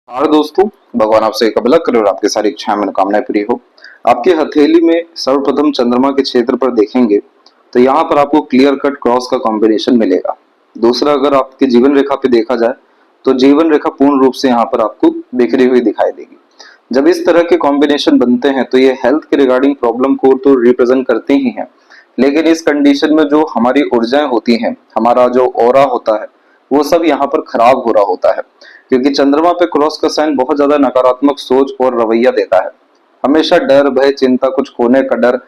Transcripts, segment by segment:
हाँ दोस्तों, भगवान आपसे एक अबलक करे और आपकी सारी इच्छाएं मनोकामनाएं पूरी हो। आपकी हथेली में सर्वप्रथम चंद्रमा के क्षेत्र पर देखेंगे तो यहाँ पर आपको क्लियर कट क्रॉस का कॉम्बिनेशन मिलेगा। दूसरा, अगर आपके जीवन रेखा पे देखा जाए तो जीवन रेखा पूर्ण रूप से यहाँ पर आपको बिखरी हुई दिखाई देगी। जब इस तरह के कॉम्बिनेशन बनते हैं तो ये हेल्थ के रिगार्डिंग प्रॉब्लम को तो रिप्रेजेंट करते ही हैं, लेकिन इस कंडीशन में जो हमारी ऊर्जाएं होती हैं, हमारा जो ऑरा होता है, वो सब यहाँ पर खराब हो रहा होता है। क्योंकि चंद्रमा पे क्रॉस का साइन बहुत ज्यादा नकारात्मक सोच और रवैया देता है। हमेशा डर, भय, चिंता, कुछ खोने का डर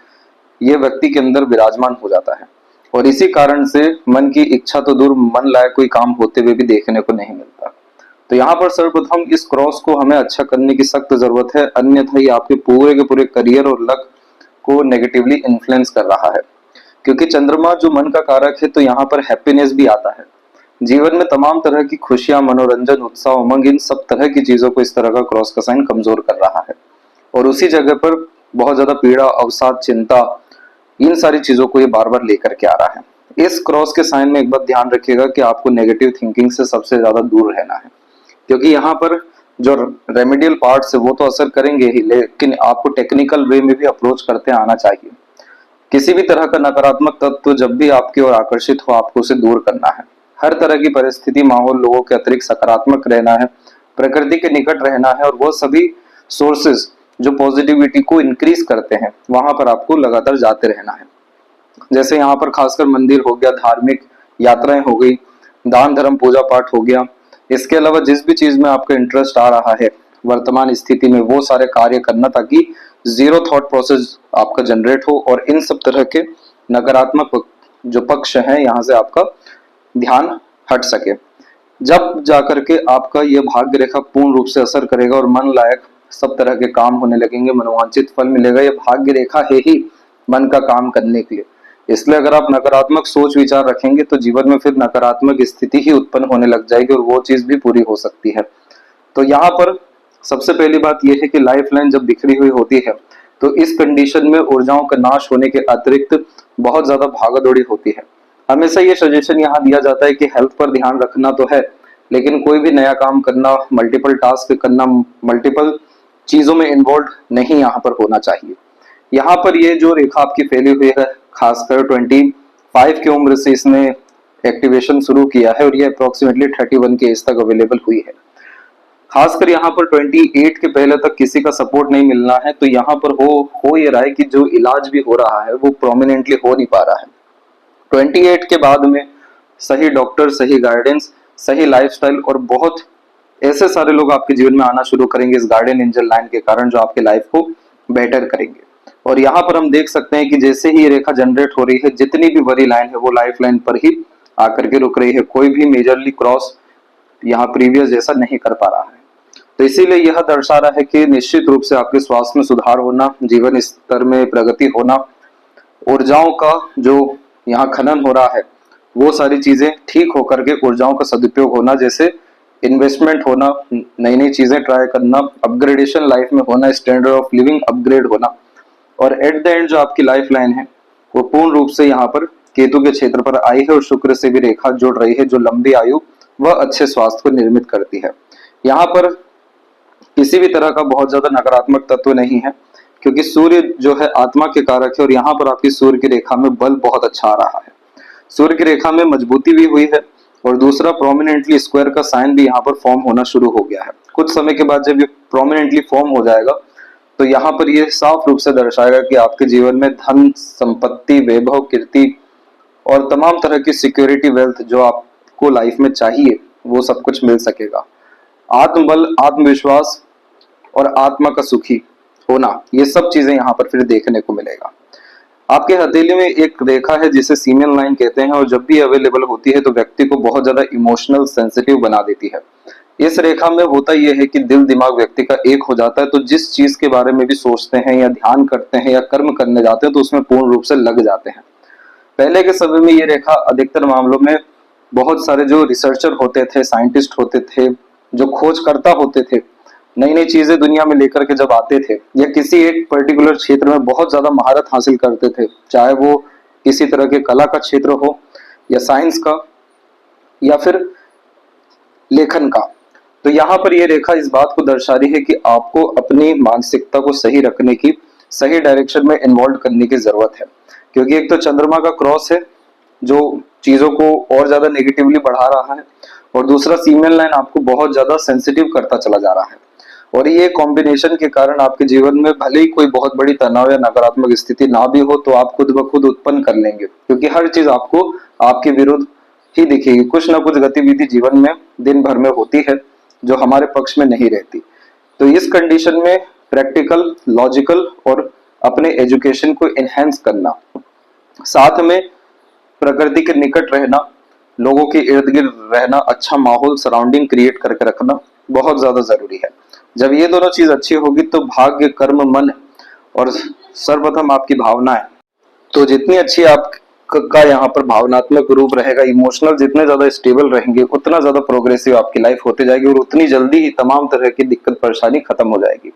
ये व्यक्ति के अंदर विराजमान हो जाता है और इसी कारण से मन की इच्छा तो दूर, मन लायक कोई काम होते हुए भी देखने को नहीं मिलता। तो यहाँ पर सर्वप्रथम इस क्रॉस को हमें अच्छा करने की सख्त जरूरत है, अन्यथा ये आपके पूरे के पूरे करियर और लक को नेगेटिवली इन्फ्लुएंस कर रहा है। क्योंकि चंद्रमा जो मन का कारक है, तो यहाँ पर हैप्पीनेस भी आता है। जीवन में तमाम तरह की खुशियां, मनोरंजन, उत्साह, उमंग, इन सब तरह की चीजों को इस तरह का क्रॉस का साइन कमजोर कर रहा है और उसी जगह पर बहुत ज्यादा पीड़ा, अवसाद, चिंता, इन सारी चीजों को ये बार बार लेकर के आ रहा है। इस क्रॉस के साइन में एक बात ध्यान रखिएगा कि आपको नेगेटिव थिंकिंग से सबसे ज्यादा दूर रहना है। क्योंकि यहाँ पर जो रेमेडियल पार्ट्स है वो तो असर करेंगे ही, लेकिन आपको टेक्निकल वे में भी अप्रोच करते आना चाहिए। किसी भी तरह का नकारात्मक तत्व जब भी आपकी ओर आकर्षित हो, आपको उसे दूर करना है। हर तरह की परिस्थिति, माहौल, लोगों के अतिरिक्त सकारात्मक रहना है, प्रकृति के निकट रहना है और वो सभी सोर्सेज जो पॉजिटिविटी को इंक्रीज करते हैं, वहां पर आपको लगातार जाते रहना है। जैसे यहाँ पर खासकर मंदिर हो गया, धार्मिक यात्राएं हो गई, दान धर्म, पूजा पाठ हो गया। इसके अलावा जिस भी चीज में आपका इंटरेस्ट आ रहा है वर्तमान स्थिति में, वो सारे कार्य करना, ताकि जीरो थॉट प्रोसेस आपका जनरेट हो और इन सब तरह के नकारात्मक जो पक्ष हैं यहाँ से आपका ध्यान हट सके। जब जाकर के आपका यह भाग्य रेखा पूर्ण रूप से असर करेगा और मन लायक सब तरह के काम होने लगेंगे, मनोवांछित फल मिलेगा। यह भाग्य रेखा है ही मन का काम करने के लिए। इसलिए अगर आप नकारात्मक सोच विचार रखेंगे तो जीवन में फिर नकारात्मक स्थिति ही उत्पन्न होने लग जाएगी और वो चीज भी पूरी हो सकती है। तो यहाँ पर सबसे पहली बात यह है कि लाइफ लाइन जब बिखरी हुई होती है तो इस कंडीशन में ऊर्जाओं का नाश होने के अतिरिक्त बहुत ज्यादा भागदौड़ी होती है। हमेशा ये सजेशन यहाँ दिया जाता है कि हेल्थ पर ध्यान रखना तो है, लेकिन कोई भी नया काम करना, मल्टीपल टास्क करना, मल्टीपल चीजों में इन्वॉल्व नहीं यहाँ पर होना चाहिए। यहाँ पर ये जो रेखा आपकी फैली हुई है, खासकर 25 की उम्र से इसने एक्टिवेशन शुरू किया है और ये अप्रोक्सीमेटली 31 के एज तक अवेलेबल हुई है। खासकर यहाँ पर 28 के पहले तक किसी का सपोर्ट नहीं मिलना है, तो यहाँ पर हो ये रहा है कि जो इलाज भी हो रहा है वो प्रोमिनेंटली हो नहीं पा रहा है। 28 के बाद में सही डॉक्टर, सही गाइडेंस, सही लाइफस्टाइल और बहुत ऐसे सारे लोग आपके जीवन में आना शुरू करेंगे इस गार्डियन एंजल लाइन के कारण, जो आपके लाइफ को बेटर करेंगे। और यहाँ पर हम देख सकते हैं कि जैसे ही ये रेखा जनरेट हो रही है, जितनी भी बड़ी लाइन है वो लाइफ लाइन पर ही आकर के रुक रही है। कोई भी मेजरली क्रॉस यहाँ प्रीवियस जैसा नहीं कर पा रहा है। तो इसीलिए यह दर्शा रहा है कि निश्चित रूप से आपके स्वास्थ्य में सुधार होना, जीवन स्तर में प्रगति होना, ऊर्जाओं का जो यहाँ खनन हो रहा है वो सारी चीजें ठीक होकर के ऊर्जाओं का सदुपयोग होना, जैसे इन्वेस्टमेंट होना, नई नई चीजें ट्राई करना, अपग्रेडेशन लाइफ में होना, स्टैंडर्ड ऑफ लिविंग अपग्रेड होना। और एट द एंड जो आपकी लाइफ लाइन है वो पूर्ण रूप से यहाँ पर केतु के क्षेत्र पर आई है और शुक्र से भी रेखा जुड़ रही है, जो लंबी आयु व अच्छे स्वास्थ्य को निर्मित करती है। यहाँ पर किसी भी तरह का बहुत ज्यादा नकारात्मक तत्व नहीं है, क्योंकि सूर्य जो है आत्मा के कारक है और यहाँ पर आपकी सूर्य की रेखा में बल बहुत अच्छा आ रहा है। सूर्य की रेखा में मजबूती भी हुई है और दूसरा, प्रोमिनेंटली स्क्वायर का साइन भी यहाँ पर फॉर्म होना शुरू हो गया है। कुछ समय के बाद जब ये प्रोमिनेंटली फॉर्म हो जाएगा तो यहाँ पर ये साफ रूप से दर्शाएगा कि आपके जीवन में धन, संपत्ति, वैभव, कीर्ति और तमाम तरह की सिक्योरिटी, वेल्थ जो आपको लाइफ में चाहिए वो सब कुछ मिल सकेगा। आत्मबल, आत्मविश्वास और आत्मा का सुखी होना, ये सब चीजें यहाँ पर फिर देखने को मिलेगा। आपके हथेली में एक रेखा है जिसे सीमेन लाइन कहते हैं और जब भी अवेलेबल होती है तो व्यक्ति को बहुत ज्यादा इमोशनल, सेंसिटिव बना देती है। इस रेखा में होता यह है कि दिल दिमाग व्यक्ति का एक हो जाता है, तो जिस चीज के बारे में भी सोचते हैं या ध्यान करते हैं या कर्म करने जाते हैं तो उसमें पूर्ण रूप से लग जाते हैं। पहले के समय में ये रेखा अधिकतर मामलों में बहुत सारे जो रिसर्चर होते थे, साइंटिस्ट होते थे, जो खोजकर्ता होते थे, नई नई चीजें दुनिया में लेकर के जब आते थे या किसी एक पर्टिकुलर क्षेत्र में बहुत ज्यादा महारत हासिल करते थे, चाहे वो किसी तरह के कला का क्षेत्र हो या साइंस का या फिर लेखन का, तो यहाँ पर ये रेखा इस बात को दर्शा रही है कि आपको अपनी मानसिकता को सही रखने की, सही डायरेक्शन में इन्वॉल्व करने की जरूरत है। क्योंकि एक तो चंद्रमा का क्रॉस है जो चीजों को और ज्यादा नेगेटिवली बढ़ा रहा है, और दूसरा सीमेन लाइन आपको बहुत ज्यादा सेंसिटिव करता चला जा रहा है। और ये कॉम्बिनेशन के कारण आपके जीवन में भले ही कोई बहुत बड़ी तनाव या नकारात्मक स्थिति ना भी हो, तो आप खुद ब खुद उत्पन्न कर लेंगे, क्योंकि हर चीज आपको आपके विरुद्ध ही दिखेगी। कुछ ना कुछ गतिविधि जीवन में दिन भर में होती है जो हमारे पक्ष में नहीं रहती। तो इस कंडीशन में प्रैक्टिकल, लॉजिकल और अपने एजुकेशन को एनहेंस करना, साथ में प्रकृति के निकट रहना, लोगों के इर्द गिर्द रहना, अच्छा माहौल सराउंडिंग क्रिएट करके रखना बहुत ज्यादा जरूरी है। जब ये दोनों चीज अच्छी होगी तो भाग्य, कर्म, मन और सर्वप्रथम आपकी भावनाएं, तो जितनी अच्छी आपका यहाँ पर भावनात्मक रूप रहेगा, इमोशनल जितने ज्यादा स्टेबल रहेंगे, उतना ज्यादा प्रोग्रेसिव आपकी लाइफ होती जाएगी और उतनी जल्दी ही तमाम तरह की दिक्कत परेशानी खत्म हो जाएगी।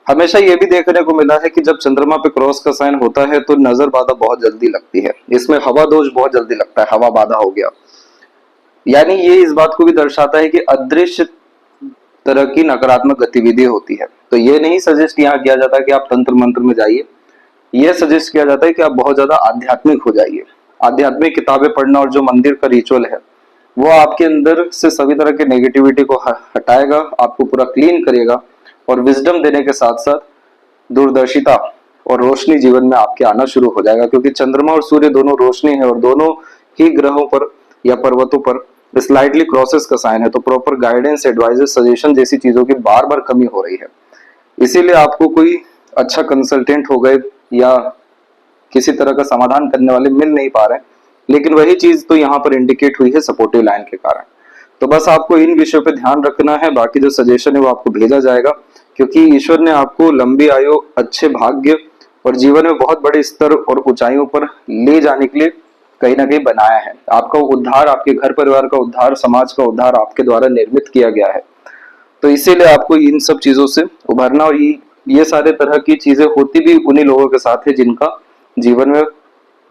हमेशा ये भी देखने को मिला है कि जब चंद्रमा पे क्रॉस का साइन होता है तो नजर बाधा बहुत जल्दी लगती है। इसमें हवा दोष बहुत जल्दी लगता है, हवा बाधा हो गया, यानी ये इस बात को भी दर्शाता है कि अदृश्य तरह की नकारात्मक गतिविधि होती है। तो ये नहीं सजेस्ट यहाँ किया जाता कि आप तंत्र मंत्र में जाइए, यह सजेस्ट किया जाता है कि आप बहुत ज्यादा आध्यात्मिक हो जाइए। आध्यात्मिक किताबें पढ़ना और जो मंदिर का रिचुअल है वो आपके अंदर से सभी तरह के नेगेटिविटी को हटाएगा, आपको पूरा क्लीन करेगा और विजडम देने के साथ साथ दूरदर्शिता और रोशनी जीवन में आपके आना शुरू हो जाएगा। क्योंकि चंद्रमा और सूर्य दोनों रोशनी है और दोनों ही ग्रहों पर या पर्वतों पर स्लाइडली क्रॉसेस का साइन है। तो प्रॉपर गाइडेंस, एडवाइजेस, सजेशन जैसी चीजों की बार बार कमी हो रही है। इसीलिए आपको कोई अच्छा कंसल्टेंट हो गए या किसी तरह का समाधान करने वाले मिल नहीं पा रहे हैं, लेकिन वही चीज तो यहाँ पर इंडिकेट हुई है सपोर्टिव लाइन के कारण। तो बस आपको इन विषयों पे ध्यान रखना है, बाकी जो सजेशन है वो आपको भेजा जाएगा, क्योंकि ईश्वर ने आपको लंबी आयु, अच्छे भाग्य और जीवन में बहुत बड़े स्तर और ऊंचाइयों पर ले जाने के लिए कहीं ना कहीं बनाया है। आपका उद्धार, आपके घर परिवार का उद्धार, समाज का उद्धार आपके द्वारा निर्मित किया गया है। तो इसीलिए आपको इन सब चीजों से उभरना, और ये सारे तरह की चीजें होती भी उन्हीं लोगों के साथ है जिनका जीवन में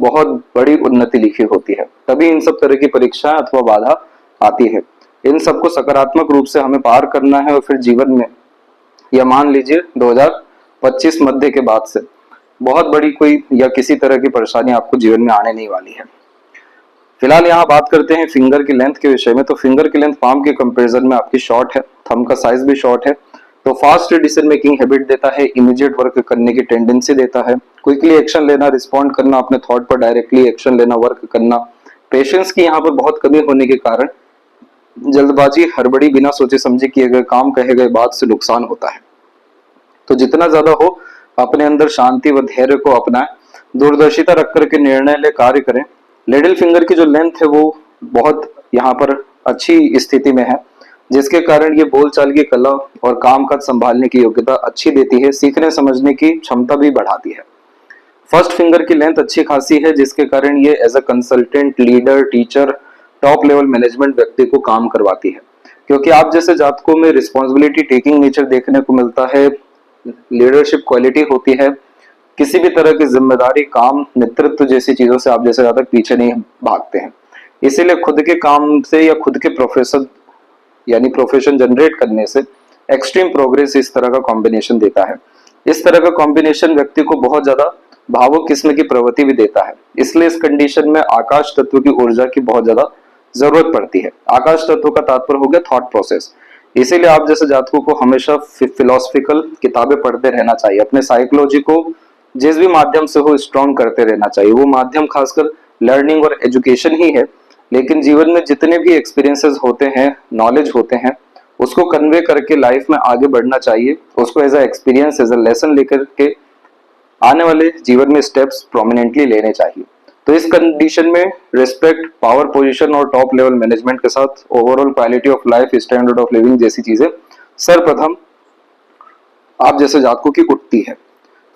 बहुत बड़ी उन्नति लिखी होती है, तभी इन सब तरह की परीक्षाएं अथवा बाधा आती है। इन सबको सकारात्मक रूप से हमें पार करना है और फिर जीवन में, या मान लीजिए 2025 मध्य के बाद से बहुत बड़ी कोई या किसी तरह की परेशानी आपको जीवन में आने नहीं वाली है। फिलहाल यहाँ बात करते हैं फिंगर की लेंथ के विषय में। तो फिंगर की लेंथ पाम के कंपैरिजन में आपकी शॉर्ट है, थंब का साइज भी शॉर्ट है, तो फास्ट डिसीजन मेकिंग हैबिट देता है, इमीडिएट वर्क करने की टेंडेंसी देता है, क्विकली एक्शन लेना, रिस्पॉन्ड करना, अपने थॉट पर डायरेक्टली एक्शन लेना, वर्क करना। पेशेंस की यहाँ पर बहुत कमी होने के कारण जल्दबाजी, हड़बड़ी, बिना सोचे समझे किए गए काम, कहे गए बात से नुकसान होता है। तो जितना ज्यादा हो अपने अंदर शांति व धैर्य को अपनाएं, दूरदर्शिता रख करके निर्णय ले कार्य करें। लिटिल फिंगर की जो लेंथ है वो बहुत यहाँ पर अच्छी स्थिति में है, जिसके कारण ये बोलचाल की कला और काम काज संभालने की योग्यता अच्छी देती है, सीखने समझने की क्षमता भी बढ़ाती है। फर्स्ट फिंगर की लेंथ अच्छी खासी है, जिसके कारण ये as a consultant, leader, teacher, top level management व्यक्ति को काम करवाती है। क्योंकि आप जैसे जातकों में रिस्पॉन्सिबिलिटी टेकिंग नेचर देखने को मिलता है, लीडरशिप क्वालिटी होती है, किसी भी तरह की जिम्मेदारी, काम, नेतृत्व जैसी चीजों से आप जैसे ज्यादा पीछे नहीं भागते हैं। इसीलिए खुद के काम से या खुद के प्रोफेशन यानी प्रोफेशन जनरेट करने से एक्सट्रीम प्रोग्रेस इस तरह का कॉम्बिनेशन देता है। इस तरह का कॉम्बिनेशन व्यक्ति को बहुत ज्यादा भावुक किस्म की प्रवृत्ति भी देता है। इसलिए इस कंडीशन में आकाश तत्व की ऊर्जा की बहुत ज्यादा जरूरत पड़ती है। आकाश तत्व का तात्पर्य हो गया थॉट प्रोसेस। इसीलिए आप जैसे जातकों को हमेशा फिलोसफिकल किताबें पढ़ते रहना चाहिए, अपने साइकोलॉजी को जिस भी माध्यम से हो स्ट्रॉन्ग करते रहना चाहिए। वो माध्यम खासकर लर्निंग और एजुकेशन ही है, लेकिन जीवन में जितने भी एक्सपीरियंसेस होते हैं, नॉलेज होते हैं, उसको कन्वे करके लाइफ में आगे बढ़ना चाहिए। उसको as a experience, as a lesson लेकर के आने वाले जीवन में स्टेप्स प्रोमिनेंटली लेने चाहिए। तो इस कंडीशन में रिस्पेक्ट, पावर पोजीशन और टॉप लेवल मैनेजमेंट के साथ overall quality of life, standard of living जैसी चीजें सर्वप्रथम आप जैसे जातकों की उठती है।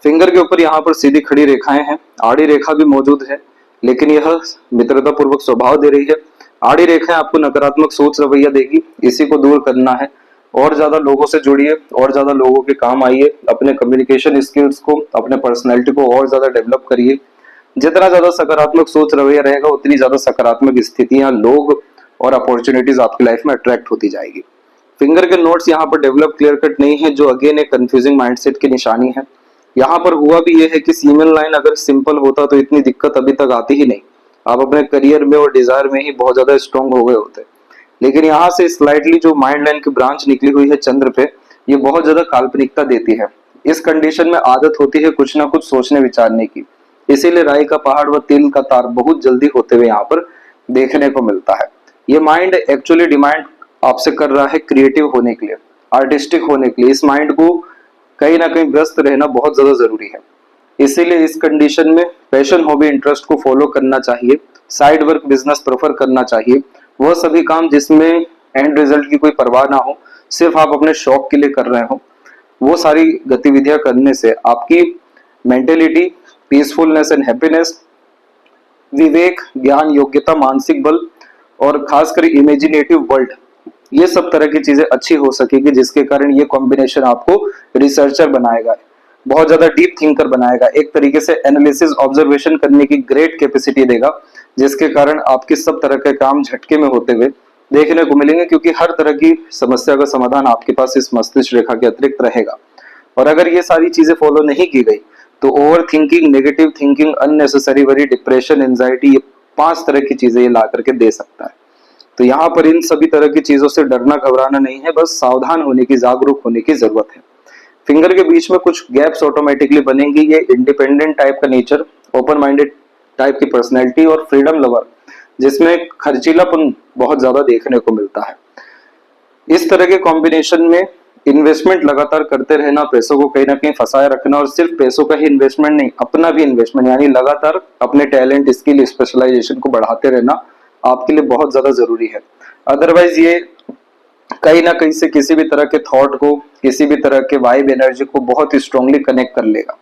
फिंगर के ऊपर यहाँ पर सीधी खड़ी रेखाएं हैं, आड़ी रेखा भी मौजूद है, लेकिन यह मित्रता पूर्वक स्वभाव दे रही है। आड़ी रेखाएं आपको नकारात्मक सोच रवैया देगी, इसी को दूर करना है। और ज्यादा लोगों से जुड़िए, और ज्यादा लोगों के काम आइए, अपने कम्युनिकेशन स्किल्स को, अपने पर्सनैलिटी को और ज्यादा डेवलप करिए। जितना ज्यादा सकारात्मक सोच रवैया रहेगा, उतनी ज्यादा सकारात्मक स्थितियां, लोग और अपॉर्चुनिटीज आपकी लाइफ में अट्रैक्ट होती जाएगी। फिंगर के नोट्स यहाँ पर डेवलप क्लियर कट नहीं है, जो अगेन एक कंफ्यूजिंग माइंडसेट की निशानी है। यहाँ पर हुआ भी ये है कि सीमेन लाइन अगर सिंपल होता तो इतनी दिक्कत अभी तक आती ही नहीं, आप अपने करियर में और डिजायर में ही बहुत ज्यादा स्ट्रांग हो गए होते। लेकिन यहाँ से स्लाइटली जो माइंड लाइन की ब्रांच निकली हुई है चंद्र पे, ये बहुत ज्यादा काल्पनिकता देती है। इस कंडीशन में आदत होती है कुछ ना कुछ सोचने विचारने की, इसीलिए राई का पहाड़ व तिल का तार बहुत जल्दी होते हुए यहाँ पर देखने को मिलता है। ये माइंड एक्चुअली डिमांड आपसे कर रहा है क्रिएटिव होने के लिए, आर्टिस्टिक होने के लिए। इस माइंड को कहीं ना कहीं व्यस्त रहना बहुत ज्यादा जरूरी है, इसीलिए इस कंडीशन में पैशन हॉबी इंटरेस्ट को फॉलो करना चाहिए, साइड वर्क बिजनेस प्रेफर करना चाहिए। वह सभी काम जिसमें एंड रिजल्ट की कोई परवाह ना हो, सिर्फ आप अपने शौक के लिए कर रहे हो, वो सारी गतिविधियां करने से आपकी मेंटेलिटी, पीसफुलनेस एंड हैप्पीनेस, विवेक, ज्ञान, योग्यता, मानसिक बल और खासकर इमेजिनेटिव वर्ल्ड, ये सब तरह की चीजें अच्छी हो सकेगी, जिसके कारण ये कॉम्बिनेशन आपको रिसर्चर बनाएगा, बहुत ज्यादा डीप थिंकर बनाएगा, एक तरीके से एनालिसिस ऑब्जर्वेशन करने की ग्रेट कैपेसिटी देगा, जिसके कारण आपके सब तरह के काम झटके में होते हुए देखने को मिलेंगे, क्योंकि हर तरह की समस्या का समाधान आपके पास इस मस्तिष्क रेखा के अतिरिक्त रहेगा। और अगर ये सारी चीजें फॉलो नहीं की गई तो over thinking, negative thinking, unnecessary worry, depression, anxiety, ये 5 तरह की चीजें ये ला करके दे सकता है। तो यहाँ पर इन सभी तरह की चीजों से डरना घबराना नहीं है, बस सावधान होने की, जागरूक होने की जरूरत है। फिंगर के बीच में कुछ गैप्स ऑटोमेटिकली बनेंगी। ये इंडिपेंडेंट टाइप का नेचर, ओपन माइंडेड टाइप की पर्सनैलिटी और फ्रीडम लवर, जिसमें खर्चीलापन बहुत ज्यादा देखने को मिलता है। इस तरह के कॉम्बिनेशन में इन्वेस्टमेंट लगातार करते रहना, पैसों को कहीं ना कहीं फंसाए रखना, और सिर्फ पैसों का ही इन्वेस्टमेंट नहीं, अपना भी इन्वेस्टमेंट, यानी लगातार अपने टैलेंट, स्किल, स्पेशलाइजेशन को बढ़ाते रहना आपके लिए बहुत ज्यादा जरूरी है। अदरवाइज ये कहीं ना कहीं से किसी भी तरह के थॉट को, किसी भी तरह के वाइब एनर्जी को बहुत स्ट्रांगली कनेक्ट कर लेगा,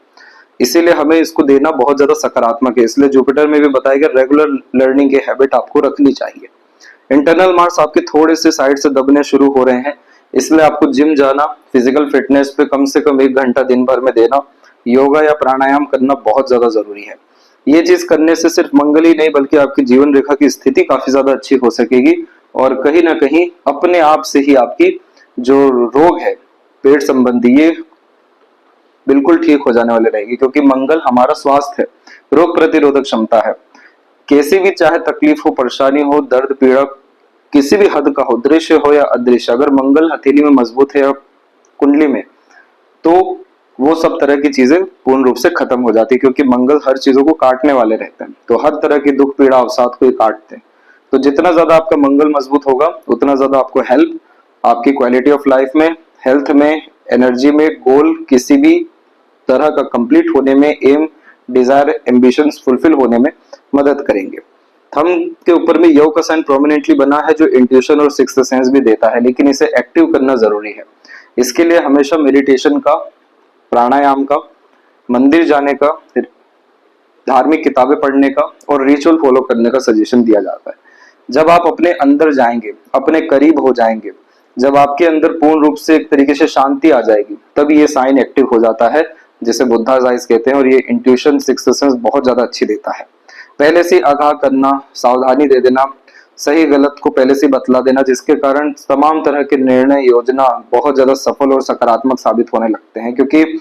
इसीलिए हमें इसको देना बहुत ज्यादा सकारात्मक है। इसलिए जुपिटर में भी बताया गया रेगुलर लर्निंग की हैबिट आपको रखनी चाहिए। इंटरनल मार्क्स आपके थोड़े से साइड से दबने शुरू हो रहे हैं, इसलिए आपको जिम जाना, फिजिकल फिटनेस पे कम से कम 1 घंटा दिन भर में देना, योगा या प्राणायाम करना बहुत ज्यादा जरूरी है। ये चीज करने से सिर्फ मंगल ही नहीं बल्कि आपकी जीवन रेखा की स्थिति काफी ज्यादा अच्छी हो सकेगी, और कहीं ना कहीं अपने आप से ही आपकी जो रोग है पेट संबंधी, ये बिल्कुल ठीक हो जाने वाले रहेगी, क्योंकि मंगल हमारा स्वास्थ्य है, रोग प्रतिरोधक क्षमता है। कैसी भी चाहे तकलीफ हो, परेशानी हो, दर्द पीड़ा किसी भी हद का हो, दृश्य हो या अदृश्य, अगर मंगल हथेली में मजबूत है या कुंडली में, तो वो सब तरह की चीजें पूर्ण रूप से खत्म हो जाती है, क्योंकि मंगल हर चीजों को काटने वाले रहते हैं, तो हर तरह की दुख पीड़ा अवसाद को ही काटते हैं। तो जितना ज्यादा आपका मंगल मजबूत होगा, उतना ज्यादा आपको हेल्प, आपकी क्वालिटी ऑफ लाइफ में, हेल्थ में, एनर्जी में, गोल किसी भी तरह का कंप्लीट होने में, एम, डिजायर, एम्बिशंस फुलफिल होने में मदद करेंगे। थंब के ऊपर में योग का साइन प्रोमिनेंटली बना है, जो इंट्यूशन और सिक्स्थ सेंस भी देता है, लेकिन इसे एक्टिव करना जरूरी है। इसके लिए हमेशा मेडिटेशन का, प्राणायाम का, मंदिर जाने का, धार्मिक किताबें पढ़ने का और रिचुअल फॉलो करने का सजेशन दिया जाता है। जब आप अपने अंदर जाएंगे, अपने करीब हो जाएंगे, जब आपके अंदर पूर्ण रूप से एक तरीके से शांति आ जाएगी, तब ये साइन एक्टिव हो जाता है, जिसे बुद्धा's आइज कहते हैं, और ये इंट्यूशन, सिक्स्थ सेंस बहुत ज्यादा अच्छी देता है। पहले से आगाह करना, सावधानी दे देना, सही गलत को पहले से बतला देना, जिसके कारण तमाम तरह के निर्णय, योजना बहुत ज्यादा सफल और सकारात्मक साबित होने लगते हैं, क्योंकि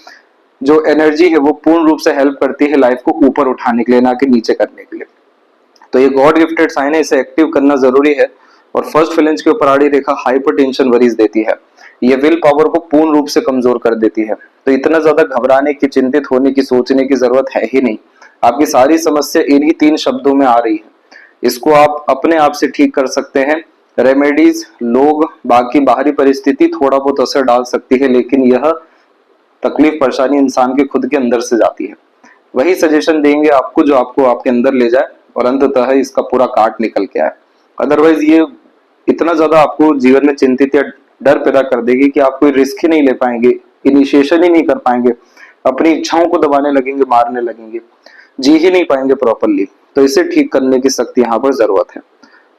जो एनर्जी है वो पूर्ण रूप से हेल्प करती है लाइफ को ऊपर उठाने के लिए, ना कि नीचे करने के लिए। तो ये गॉड गिफ्टेड साइन है, इसे एक्टिव करना जरूरी है। और फर्स्ट फ्लेंज के ऊपर आड़ी रेखा हाइपर टेंशन वरीज देती है, ये विल पावर को पूर्ण रूप से कमजोर कर देती है। तो इतना ज्यादा घबराने की, चिंतित होने की, सोचने की जरूरत है ही नहीं। आपकी सारी समस्या इन्हीं 3 शब्दों में आ रही है, इसको आप अपने आप से ठीक कर सकते हैं। रेमेडीज, लोग, बाकी बाहरी परिस्थिति थोड़ा बहुत असर डाल सकती है, लेकिन यह तकलीफ, परेशानी इंसान के खुद के अंदर से जाती है। वही सजेशन देंगे आपको जो आपको आपके अंदर ले जाए और अंततः इसका पूरा काट निकल के आए। अदरवाइज ये इतना ज्यादा आपको जीवन में चिंतित या डर पैदा कर देगी कि आप कोई रिस्क ही नहीं ले पाएंगे, इनिशिएशन ही नहीं कर पाएंगे, अपनी इच्छाओं को दबाने लगेंगे, मारने लगेंगे, जी ही नहीं पाएंगे प्रॉपरली। तो इसे ठीक करने की सख्त यहाँ पर जरूरत है।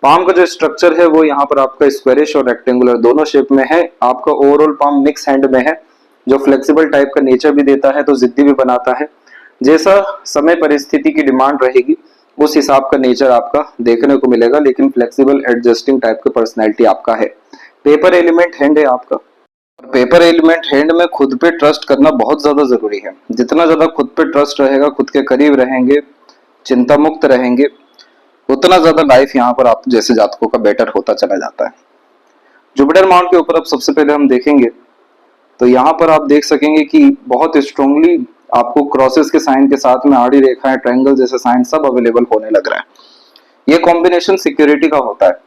पाम का जो स्ट्रक्चर है वो यहाँ पर आपका स्क्वायरिश और रेक्टेंगुलर दोनों शेप में है। आपका ओवरऑल पाम मिक्स हैंड में है, जो फ्लेक्सिबल टाइप का नेचर भी देता है, तो जिद्दी भी बनाता है। जैसा समय परिस्थिति की डिमांड रहेगी उस हिसाब का नेचर आपका देखने को मिलेगा, लेकिन फ्लेक्सिबल एडजस्टिंग टाइप का पर्सनैलिटी आपका है। पेपर एलिमेंट हैंड है आपका। पेपर एलिमेंट हैंड में खुद पे ट्रस्ट करना बहुत ज्यादा जरूरी है। जितना ज्यादा खुद पे ट्रस्ट रहेगा, खुद के करीब रहेंगे, चिंता मुक्त रहेंगे, उतना ज्यादा लाइफ यहाँ पर आप जैसे जातकों का बेटर होता चला जाता है। जुपिटर माउंट के ऊपर अब सबसे पहले हम देखेंगे तो यहाँ पर आप देख सकेंगे कि बहुत स्ट्रांगली आपको क्रॉसेस के साइन के साथ में आड़ी रेखाएं, ट्रायंगल जैसे साइन सब अवेलेबल होने लग रहा है। ये कॉम्बिनेशन सिक्योरिटी का होता है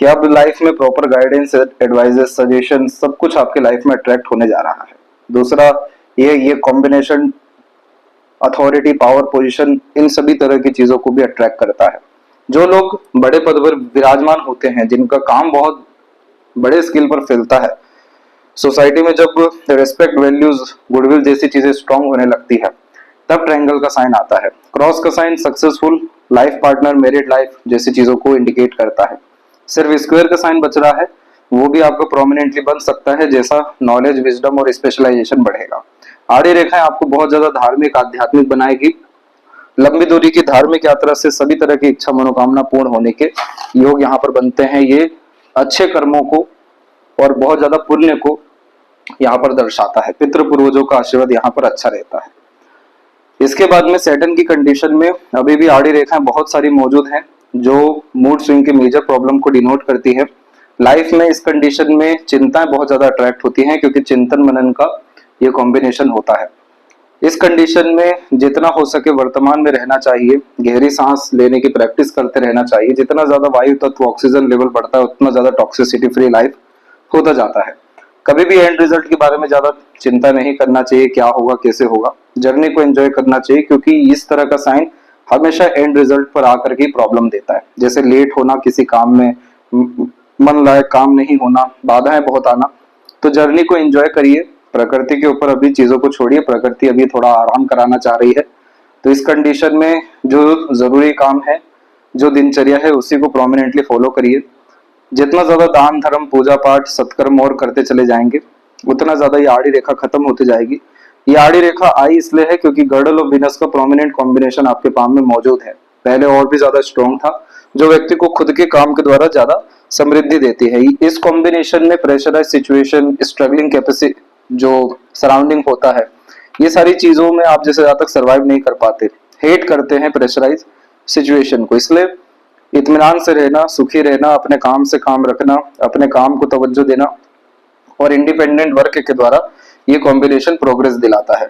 कि अब लाइफ में प्रॉपर गाइडेंस, एडवाइजेस, सजेशन सब कुछ आपके लाइफ में अट्रैक्ट होने जा रहा है। दूसरा ये कॉम्बिनेशन अथॉरिटी, पावर, पोजीशन, इन सभी तरह की चीजों को भी अट्रैक्ट करता है। जो लोग बड़े पद पर विराजमान होते हैं, जिनका काम बहुत बड़े स्केल पर फैलता है, सोसाइटी में जब रेस्पेक्ट, वैल्यूज, गुडविल जैसी चीजें स्ट्रांग होने लगती है, तब ट्रायंगल का साइन आता है। क्रॉस का sign successful life partner, married life जैसी चीजों को इंडिकेट करता है। सिर्फ स्क्वायर का साइन बच रहा है, वो भी आपको प्रोमिनेंटली बन सकता है जैसा नॉलेज, विजडम और स्पेशलाइजेशन बढ़ेगा। आड़ी रेखाएं आपको बहुत ज्यादा धार्मिक, आध्यात्मिक बनाएगी। लंबी दूरी की धार्मिक यात्रा से सभी तरह की इच्छा, मनोकामना पूर्ण होने के योग यहाँ पर बनते हैं। ये अच्छे कर्मों को और बहुत ज्यादा पुण्य को यहाँ पर दर्शाता है। पितृ पूर्वजों का आशीर्वाद यहाँ पर अच्छा रहता है। इसके बाद में सैटर्न की कंडीशन में अभी भी आड़ी रेखाएं बहुत सारी मौजूद हैं, जो मूड स्विंग के मेजर प्रॉब्लम को डिनोट करती है। लाइफ में इस कंडीशन में चिंताएं बहुत ज्यादा अट्रैक्ट होती हैं, क्योंकि चिंतन मनन का ये कॉम्बिनेशन होता है। इस कंडीशन में जितना हो सके वर्तमान में रहना चाहिए, गहरी सांस लेने की प्रैक्टिस करते रहना चाहिए। जितना ज्यादा वायु तत्व, ऑक्सीजन लेवल बढ़ता है, उतना ज्यादा टॉक्सिसिटी फ्री लाइफ होता जाता है। कभी भी एंड रिजल्ट के बारे में ज्यादा चिंता नहीं करना चाहिए, क्या होगा, कैसे होगा। जर्नी को एंजॉय करना चाहिए, क्योंकि इस तरह का साइन हमेशा एंड रिजल्ट पर आकर के प्रॉब्लम देता है। जैसे लेट होना किसी काम में, मन लायक काम नहीं होना, बाधाएं बहुत आना। तो जर्नी को एंजॉय करिए, प्रकृति के ऊपर अभी चीजों को छोड़िए। प्रकृति अभी थोड़ा आराम कराना चाह रही है, तो इस कंडीशन में जो जरूरी काम है, जो दिनचर्या है, उसी को प्रोमिनेंटली फॉलो करिए। जितना ज्यादा दान धर्म, पूजा पाठ, सत्कर्म और करते चले जाएंगे, उतना ज्यादा ये आड़ी रेखा खत्म होती जाएगी। ये आड़ी रेखा आई इसलिए है क्योंकि गर्डल और विनस का प्रोमिनेंट कॉम्बिनेशन आपके पाम में मौजूद है। पहले और भी ज्यादा स्ट्रॉन्ग था, जो व्यक्ति को खुद के काम के द्वारा ज्यादा समृद्धि देती है। इस कॉम्बिनेशन में प्रेशराइज सिचुएशन, स्ट्रगलिंग कैपेसिटी, जो सराउंडिंग होता है, ये सारी चीजों में आप जैसे ज्यादा तक सर्वाइव नहीं कर पाते, हेट करते हैं प्रेशराइज सिचुएशन को। इसलिए इत्मीनान से रहना, सुखी रहना, अपने काम से काम रखना, अपने काम को तवज्जो देना और इंडिपेंडेंट वर्क के द्वारा ये कॉम्बिनेशन प्रोग्रेस दिलाता है।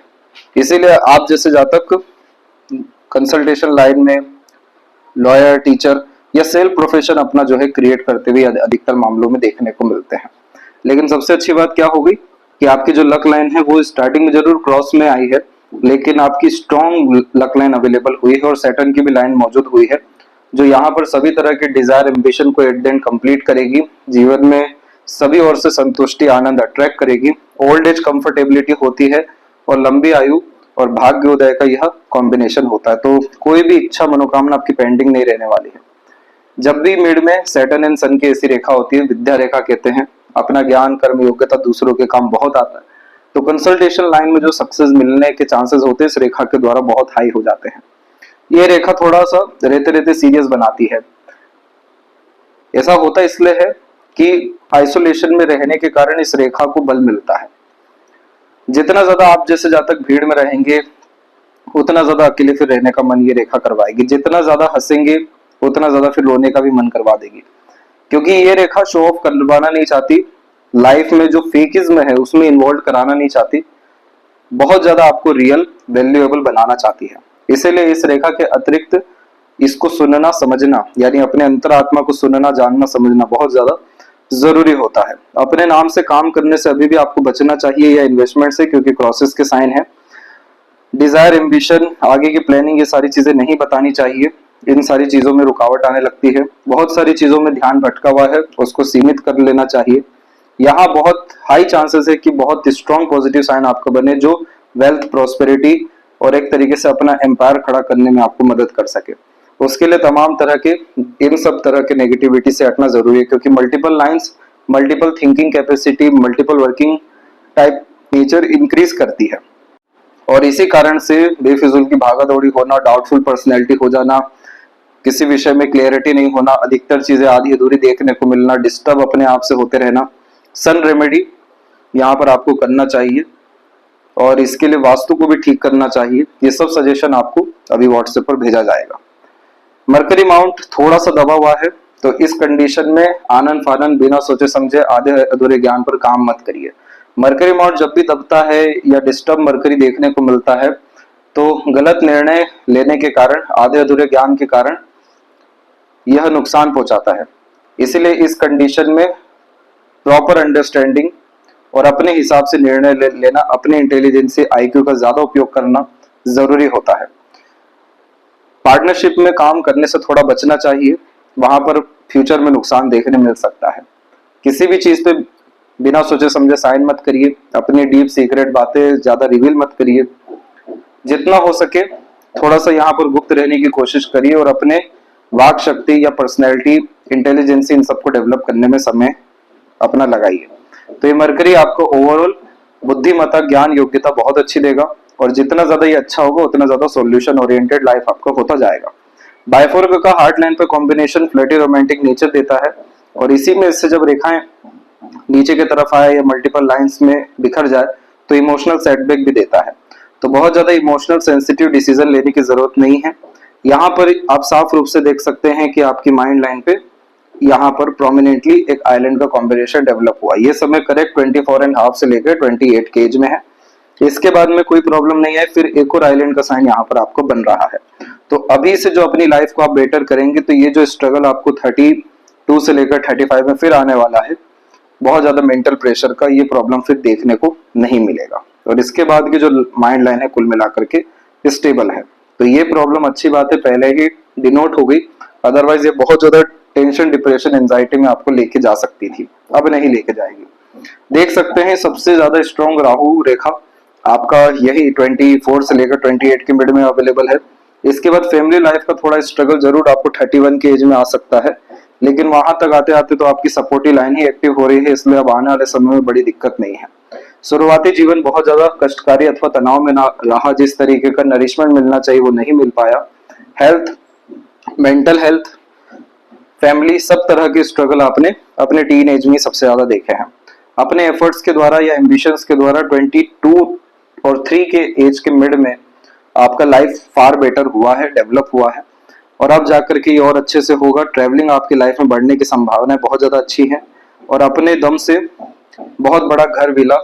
इसीलिए आप जैसे जातक कंसल्टेशन लाइन में लॉयर, टीचर या सेल्फ प्रोफेशन अपना जो है क्रिएट करते हुए अधिकतर मामलों में देखने को मिलते हैं। लेकिन सबसे अच्छी बात क्या होगी कि आपकी जो लक लाइन है वो स्टार्टिंग में जरूर क्रॉस में आई है, लेकिन आपकी स्ट्रॉन्ग लक लाइन अवेलेबल हुई है और सैटर्न की भी लाइन मौजूद हुई है, जो यहाँ पर सभी तरह के डिजायर, एम्बिशन को एट द एंड कंप्लीट करेगी। जीवन में सभी ओर से संतुष्टि, आनंद अट्रैक्ट करेगी। ओल्ड एज कंफर्टेबिलिटी होती है और लंबी आयु और भाग्योदय का यह कॉम्बिनेशन होता है। तो कोई भी इच्छा, मनोकामना आपकी पेंडिंग नहीं रहने वाली है। जब भी मिड में सैटर्न एंड सन की ऐसी रेखा होती है, विद्या रेखा कहते हैं, अपना ज्ञान, कर्म, योग्यता दूसरों के काम बहुत आता है। तो कंसल्टेशन लाइन में जो सक्सेस मिलने के चांसेस होते हैं इस रेखा के द्वारा बहुत हाई हो जाते हैं। ये रेखा थोड़ा सा रहते रहते सीरियस बनाती है। ऐसा होता इसलिए है कि आइसोलेशन में रहने के कारण इस रेखा को बल मिलता है। जितना ज्यादा आप जैसे जातक भीड़ में रहेंगे, उतना ज्यादा अकेले फिर रहने का मन ये रेखा करवाएगी। जितना ज्यादा हंसेंगे, उतना ज्यादा फिर रोने का भी मन करवा देगी, क्योंकि ये रेखा शो ऑफ करवाना नहीं चाहती। लाइफ में जो फेकिज्म है उसमें इन्वॉल्व कराना नहीं चाहती, बहुत ज्यादा आपको रियल, वैल्यूएबल बनाना चाहती है। इसीलिए इस रेखा के अतिरिक्त इसको सुनना, समझना, यानी अपने अंतरात्मा को सुनना, जानना, समझना बहुत ज्यादा जरूरी होता है। अपने नाम से काम करने से अभी भी आपको बचना चाहिए, या इन्वेस्टमेंट से, क्योंकि क्रॉसेस के साइन है। डिजायर, एम्बिशन, आगे की प्लानिंग, ये सारी चीजें नहीं बतानी चाहिए। इन सारी चीजों में रुकावट आने लगती है। बहुत सारी चीजों में ध्यान भटका हुआ है, उसको सीमित कर लेना चाहिए। यहाँ बहुत हाई चांसेस है कि बहुत स्ट्रॉन्ग पॉजिटिव साइन आपको बने, जो वेल्थ, प्रॉस्पेरिटी और एक तरीके से अपना एम्पायर खड़ा करने में आपको मदद कर सके। उसके लिए तमाम तरह के, इन सब तरह के नेगेटिविटी से हटना जरूरी है, क्योंकि multiple lines, multiple thinking capacity, multiple working type nature increase करती है। और इसी कारण से बेफिजूल की भागा दौड़ी होना, डाउटफुल पर्सनैलिटी हो जाना, किसी विषय में क्लियरिटी नहीं होना, अधिकतर चीजें आधी अधूरी देखने को मिलना, डिस्टर्ब अपने आप से होते रहना, सन रेमेडी यहाँ पर आपको करना चाहिए और इसके लिए वास्तु को भी ठीक करना चाहिए। ये सब सजेशन आपको अभी व्हाट्सएप पर भेजा जाएगा। मरकरी माउंट थोड़ा सा दबा हुआ है, तो इस कंडीशन में आनन फानन बिना सोचे समझे आधे अधूरे ज्ञान पर काम मत करिए। मरकरी माउंट जब भी दबता है या डिस्टर्ब मरकरी देखने को मिलता है तो गलत निर्णय लेने के कारण, आधे अधूरे ज्ञान के कारण यह नुकसान पहुंचाता है। इसलिए इस कंडीशन में प्रॉपर अंडरस्टैंडिंग और अपने हिसाब से निर्णय लेना, अपने इंटेलिजेंस आईक्यू का ज्यादा उपयोग करना जरूरी होता है। पार्टनरशिप में काम करने से थोड़ा बचना चाहिए, वहां पर फ्यूचर में नुकसान देखने मिल सकता है। किसी भी चीज पे बिना सोचे समझे साइन मत करिए, अपनी डीप सीक्रेट बातें ज्यादा रिवील मत करिए। जितना हो सके थोड़ा सा यहाँ पर गुप्त रहने की कोशिश करिए और अपने वाक शक्ति या पर्सनैलिटी, इंटेलिजेंस इन सबको डेवलप करने में समय अपना लगाइए। तो ये मरकरी आपको ओवरऑल बुद्धिमत्ता, ज्ञान, योग्यता बहुत अच्छी देगा और जितना ज्यादा ये अच्छा होगा उतना ज्यादा सॉल्यूशन ओरिएंटेड लाइफ आपका होता जाएगा। बायफोर्क का हार्ट लाइन पे कॉम्बिनेशन फ्लर्टी रोमांटिक नेचर देता है और इसी में इससे जब रेखाएं नीचे की तरफ आए या मल्टीपल लाइंस में बिखर जाए तो इमोशनल सेटबैक भी देता है। तो बहुत ज्यादा इमोशनल सेंसिटिव डिसीजन लेने की जरूरत नहीं है। यहाँ पर आप साफ रूप से देख सकते हैं कि आपकी माइंड लाइन पे यहाँ पर प्रोमिनेंटली एक आइलैंड का कॉम्बिनेशन डेवलप हुआ। ये समय करेक्ट 24.5 से लेकर 28 के एज में है। इसके बाद में कोई प्रॉब्लम नहीं है, फिर एक और आइलैंड का साइन यहाँ पर आपको बन रहा है। तो अभी से जो अपनी लाइफ को आप बेटर करेंगे तो ये जो स्ट्रगल आपको 32 से लेकर 35 में फिर आने वाला है, बहुत ज्यादा मेंटल प्रेशर का ये प्रॉब्लम फिर देखने को नहीं मिलेगा। और इसके बाद की जो माइंड लाइन है कुल मिलाकर के स्टेबल है। तो ये प्रॉब्लम अच्छी बात है पहले ही डिनोट हो गई, अदरवाइज ये बहुत ज्यादा टेंशन, डिप्रेशन, एंजाइटी में आपको लेके जा सकती थी, अब नहीं लेके जाएगी। देख सकते हैं सबसे ज्यादा स्ट्रॉन्ग राहु रेखा आपका यही 24 से लेकर 28 के मिड में अवेलेबल है। इसके बाद फैमिली लाइफ का थोड़ा स्ट्रगल जरूर आपको 31 के एज में आ सकता है, लेकिन वहां तक आते आते तो आपकी सपोर्टिव लाइन ही एक्टिव हो रही है, इसलिए अब आने वाले समय में बड़ी दिक्कत नहीं है। शुरुआती जीवन बहुत ज्यादा कष्टकारी अथवा तनाव में ना रहा, जिस तरीके का नरिशमेंट मिलना चाहिए वो नहीं मिल पाया। हेल्थ, मेंटल हेल्थ, फैमिली, सब तरह के स्ट्रगल आपने अपने टीन एज में सबसे ज्यादा देखे हैं। अपने एफर्ट्स के द्वारा या एम्बिशंस के द्वारा 22 और 3 के एज के मिड में आपका लाइफ फार बेटर हुआ है, डेवलप हुआ है और अब जाकर के ये और अच्छे से होगा। ट्रैवलिंग आपकी लाइफ में बढ़ने की संभावनाएं बहुत ज्यादा अच्छी हैं और अपने दम से बहुत बड़ा घर, विला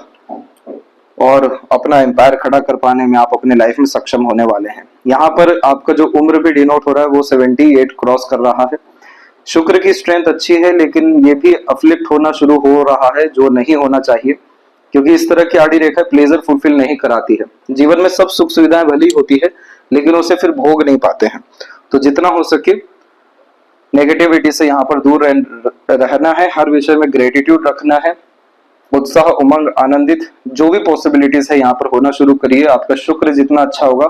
और अपना एम्पायर खड़ा कर पाने में आप अपने लाइफ में सक्षम होने वाले हैं। यहाँ पर आपका जो उम्र भी डिनोट हो रहा है वो 78 क्रॉस कर रहा है। शुक्र की स्ट्रेंथ अच्छी है, लेकिन ये भी अफ्लिक्ट होना शुरू हो रहा है, जो नहीं होना चाहिए, क्योंकि इस तरह की आड़ी रेखा प्लेजर फुलफिल नहीं कराती है। जीवन में सब सुख सुविधाएं भली होती है, लेकिन उसे फिर भोग नहीं पाते हैं। तो जितना हो सके नेगेटिविटी से यहाँ पर दूर रहना है, हर विषय में ग्रेटिट्यूड रखना है, उत्साह, उमंग, आनंदित जो भी पॉसिबिलिटीज है यहाँ पर होना शुरू करिए। आपका शुक्र जितना अच्छा होगा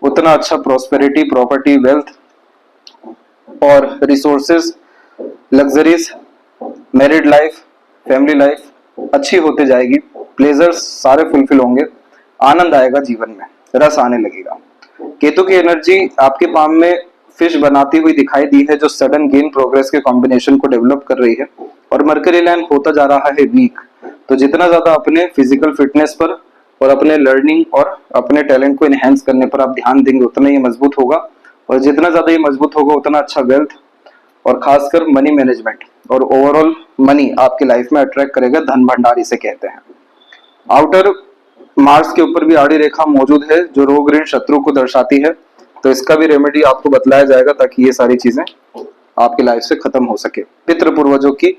उतना अच्छा प्रॉस्पेरिटी, प्रॉपर्टी, वेल्थ और resources, luxuries, married life, family life अच्छी होते जाएगी। प्लेजर्स सारे फुलफिल होंगे, आनंद आएगा जीवन में, रस आने लगेगा। केतु की एनर्जी आपके पाम में फिश बनाती हुई दिखाई दी है, जो सडन गेन प्रोग्रेस के कॉम्बिनेशन को डेवलप कर रही है और मरकरी लाइन होता जा रहा है वीक। तो जितना ज्यादा अपने फिजिकल फिटनेस पर और अपने लर्निंग और अपने टैलेंट को इनहेंस करने पर आप ध्यान देंगे उतना ये मजबूत होगा और जितना ज्यादा ये मजबूत होगा उतना अच्छा वेल्थ और खासकर मनी मैनेजमेंट और ओवरऑल मनी आपकी लाइफ में अट्रैक्ट करेगा। धन भंडार इसे कहते हैं। आउटर मार्स के ऊपर भी आड़ी रेखा मौजूद है जो रोग, ऋण, शत्रु को दर्शाती है। तो इसका भी रेमेडी आपको बतलाया जाएगा ताकि ये सारी चीजें आपकी लाइफ से खत्म हो सके। पितृ पूर्वजों की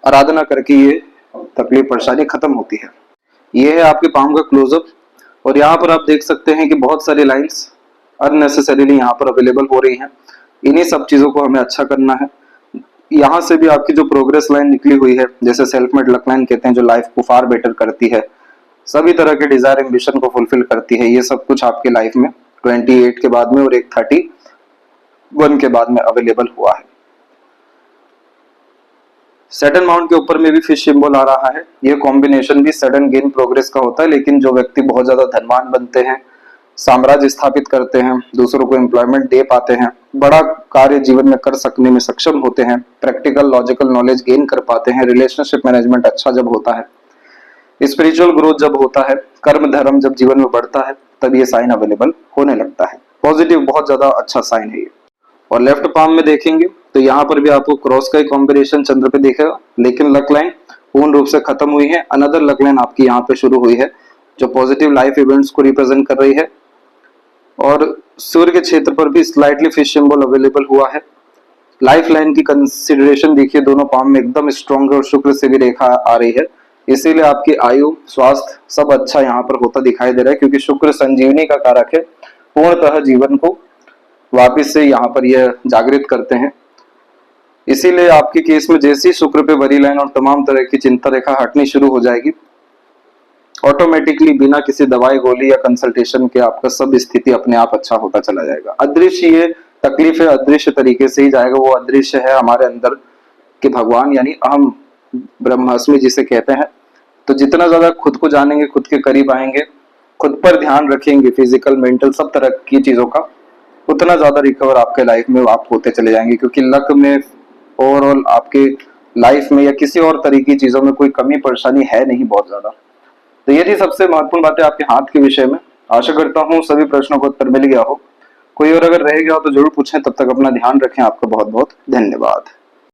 आराधना करके ये तकलीफ परेशानी खत्म होती है। ये है आपके पाम का क्लोजअप और यहाँ पर आप देख सकते हैं कि बहुत सारी लाइंस अननेसेसरीली यहाँ पर अवेलेबल हो रही हैं। इन्हीं सब चीजों को हमें अच्छा करना है। यहाँ से भी आपकी जो प्रोग्रेस लाइन निकली हुई है, जैसे सेल्फ मेड लक लाइन कहते हैं, जो लाइफ को फार बेटर करती है, सभी तरह के डिजायर, एम्बिशन को फुलफिल करती है, ये सब कुछ आपके लाइफ में 28 के बाद में और एक 31 के बाद में अवेलेबल हुआ है। सैटर्न माउंट के ऊपर में भी फिश सिंबल आ रहा है। ये कॉम्बिनेशन भी सडन गेन प्रोग्रेस का होता है, लेकिन जो व्यक्ति बहुत ज्यादा धनवान बनते हैं, साम्राज्य स्थापित करते हैं, दूसरों को एम्प्लॉयमेंट दे पाते हैं, बड़ा कार्य जीवन में कर सकने में सक्षम होते हैं, प्रैक्टिकल लॉजिकल नॉलेज गेन कर पाते हैं, रिलेशनशिप मैनेजमेंट अच्छा जब होता है, स्पिरिचुअल ग्रोथ जब होता है, कर्म धर्म जब जीवन में बढ़ता है, तब ये साइन अवेलेबल होने लगता है। पॉजिटिव बहुत ज्यादा अच्छा साइन है ये। और लेफ्ट पाम में देखेंगे तो यहाँ पर भी आपको क्रॉस का ही कॉम्बिनेशन चंद्र पे दिखेगा, लेकिन लक लाइन पूर्ण रूप से खत्म हुई है, अनदर लक लाइन आपकी यहाँ पे शुरू हुई है जो पॉजिटिव लाइफ इवेंट्स को रिप्रेजेंट कर रही है। और सूर्य के क्षेत्र पर भी स्लाइटली फिश सिंबल अवेलेबल हुआ है। लाइफ लाइन की कंसिडरेशन देखिए, दोनों पाम में एकदम स्ट्रॉन्ग है और शुक्र से भी रेखा आ रही है, इसीलिए आपकी आयु स्वास्थ्य सब अच्छा यहाँ पर होता दिखाई दे रहा है, क्योंकि शुक्र संजीवनी का कारक है, पूर्णतः जीवन को वापिस से यहाँ पर यह जागृत करते हैं। इसीलिए आपके केस में जैसे ही शुक्र पे बड़ी लाइन और तमाम तरह की चिंता रेखा हटनी शुरू हो जाएगी, ऑटोमेटिकली बिना किसी दवाई गोली या कंसल्टेशन के आपका सब स्थिति अपने आप अच्छा होता चला जाएगा। अदृश्य ये तकलीफ है, अदृश्य तरीके से ही जाएगा। वो अदृश्य है हमारे अंदर के भगवान, यानी अहम ब्रह्मास्मि जिसे कहते हैं। तो जितना ज्यादा खुद को जानेंगे, खुद के करीब आएंगे, खुद पर ध्यान रखेंगे, फिजिकल मेंटल सब तरह की चीजों का, उतना ज्यादा रिकवर आपके लाइफ में आप होते चले जाएंगे। क्योंकि लक में ओवरऑल आपके लाइफ में या किसी और तरह की चीजों में कोई कमी परेशानी है नहीं बहुत ज्यादा। तो ये थी सबसे महत्वपूर्ण बातें आपके हाथ के विषय में। आशा करता हूँ सभी प्रश्नों का उत्तर मिल गया हो। कोई और अगर रह गया हो तो जरूर पूछें। तब तक अपना ध्यान रखें। आपका बहुत बहुत धन्यवाद।